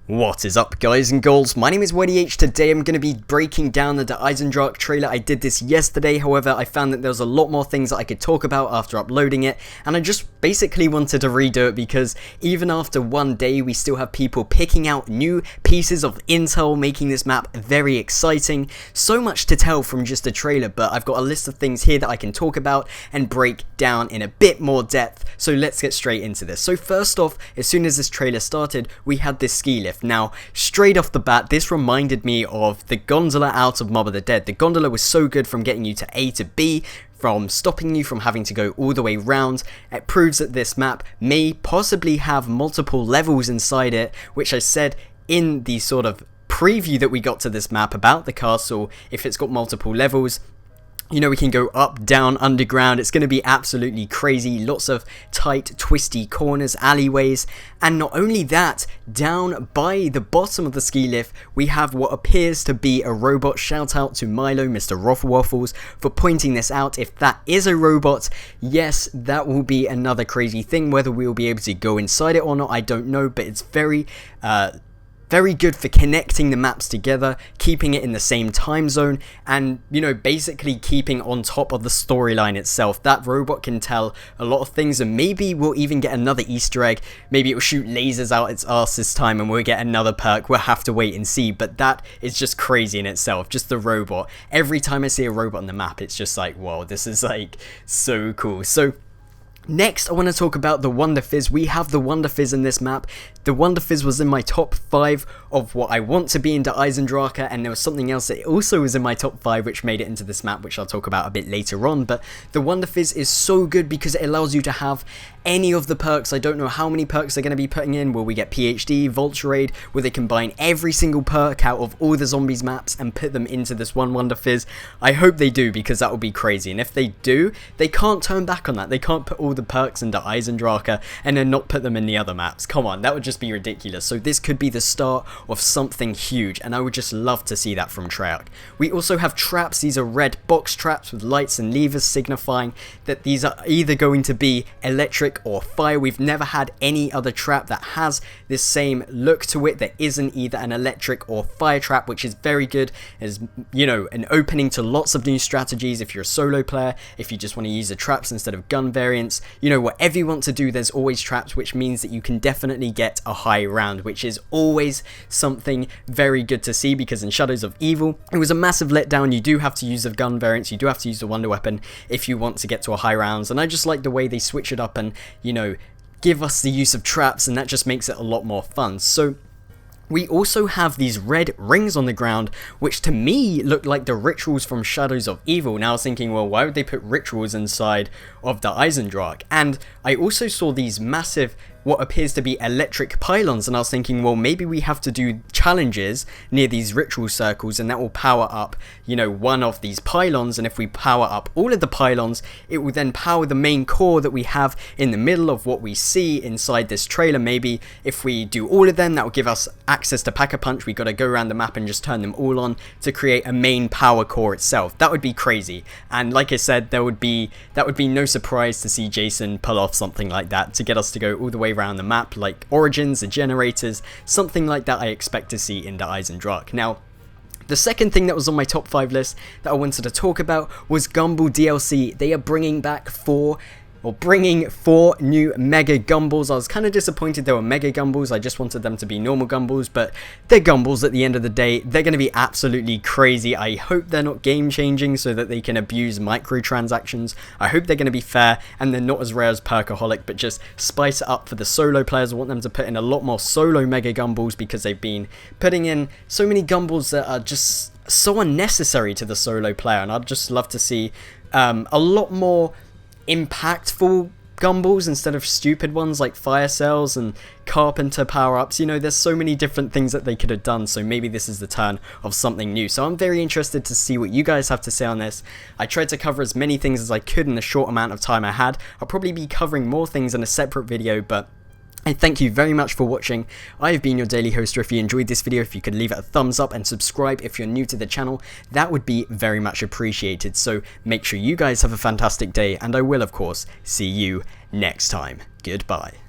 What is up, guys and girls? My name is YDH. Today I'm going to be breaking down the Eisendrache trailer. I did this yesterday, however I found that there was a lot more things that I could talk about after uploading it, and I just basically wanted to redo it because even after one day we still have people picking out new pieces of intel, making this map very exciting. So much to tell from just a trailer, but I've got a list of things here that I can talk about and break down in a bit more depth, so let's get straight into this. So first off, as soon as this trailer started, we had this ski lift. Now, straight off the bat, this reminded me of the gondola out of Mob of the Dead. The gondola was so good from getting you to A to B, from stopping you from having to go all the way round. It proves that this map may possibly have multiple levels inside it, which I said in the sort of preview that we got to this map about the castle. If it's got multiple levels, you know, we can go up, down, underground. It's going to be absolutely crazy. Lots of tight, twisty corners, alleyways. And not only that, down by the bottom of the ski lift, we have what appears to be a robot. Shout out to Milo, Mr. Waffles, for pointing this out. If that is a robot, yes, that will be another crazy thing. Whether we'll be able to go inside it or not, I don't know. But it's very good for connecting the maps together, keeping it in the same time zone, and, you know, basically keeping on top of the storyline itself. That robot can tell a lot of things, and maybe we'll even get another Easter egg. Maybe it will shoot lasers out its arse this time and we'll get another perk. We'll have to wait and see, but that is just crazy in itself, just the robot. Every time I see a robot on the map, it's just like, whoa, this is like so cool. So next, I want to talk about the WUNDERFIZZ. We have the WUNDERFIZZ in this map. The WUNDERFIZZ was in my top 5 of what I want to be into Eisendrache, and there was something else that also was in my top 5 which made it into this map, which I'll talk about a bit later on. But the WUNDERFIZZ is so good because it allows you to have any of the perks. I don't know how many perks they're going to be putting in. Will we get PhD, Vulture Raid? Will they combine every single perk out of all the zombies maps and put them into this one WUNDERFIZZ? I hope they do, because that would be crazy. And if they do, they can't turn back on that. They can't put all the perks into Eisendrache and then not put them in the other maps. Come on, that would just be ridiculous. So this could be the start of something huge, and I would just love to see that from Treyarch. We also have traps. These are red box traps with lights and levers, signifying that these are either going to be electric or fire. We've never had any other trap that has this same look to it. There isn't either an electric or fire trap, which is very good. As you know, an opening to lots of new strategies if you're a solo player, if you just want to use the traps instead of gun variants. You know, whatever you want to do, there's always traps, which means that you can definitely get a high round, which is always something very good to see, because in Shadows of Evil it was a massive letdown. You do have to use the gun variants, you do have to use the wonder weapon if you want to get to a high rounds, and I just like the way they switch it up and, you know, give us the use of traps, and that just makes it a lot more fun. So we also have these red rings on the ground, which to me look like the rituals from Shadows of Evil. Now I was thinking, well, why would they put rituals inside of the Eisendrache? And I also saw these massive, what appears to be electric pylons, and I was thinking, well, maybe we have to do challenges near these ritual circles, and that will power up, you know, one of these pylons, and if we power up all of the pylons, it will then power the main core that we have in the middle of what we see inside this trailer. Maybe if we do all of them, that will give us access to Pack-a-Punch. We got to go around the map and just turn them all on to create a main power core itself. That would be crazy, and like I said, that would be no surprise to see Jason pull off something like that to get us to go all the way around the map, like Origins, the generators, something like that I expect to see in the Eisendrache. Now, the second thing that was on my top 5 list that I wanted to talk about was Gumball DLC. They are bringing four new Mega Gumballs. I was kind of disappointed they were Mega Gumballs. I just wanted them to be normal Gumballs, but they're Gumballs at the end of the day. They're going to be absolutely crazy. I hope they're not game changing so that they can abuse microtransactions. I hope they're going to be fair and they're not as rare as Perkaholic, but just spice it up for the solo players. I want them to put in a lot more solo Mega Gumballs, because they've been putting in so many Gumballs that are just so unnecessary to the solo player, and I'd just love to see a lot more impactful Gumballs instead of stupid ones like fire cells and carpenter power-ups. You know, there's so many different things that they could have done, so maybe this is the turn of something new. So I'm very interested to see what you guys have to say on this. I tried to cover as many things as I could in the short amount of time I had. I'll probably be covering more things in a separate video, but I thank you very much for watching. I have been your daily hoster. If you enjoyed this video, if you could leave it a thumbs up and subscribe if you're new to the channel, that would be very much appreciated. So make sure you guys have a fantastic day, and I will of course see you next time. Goodbye.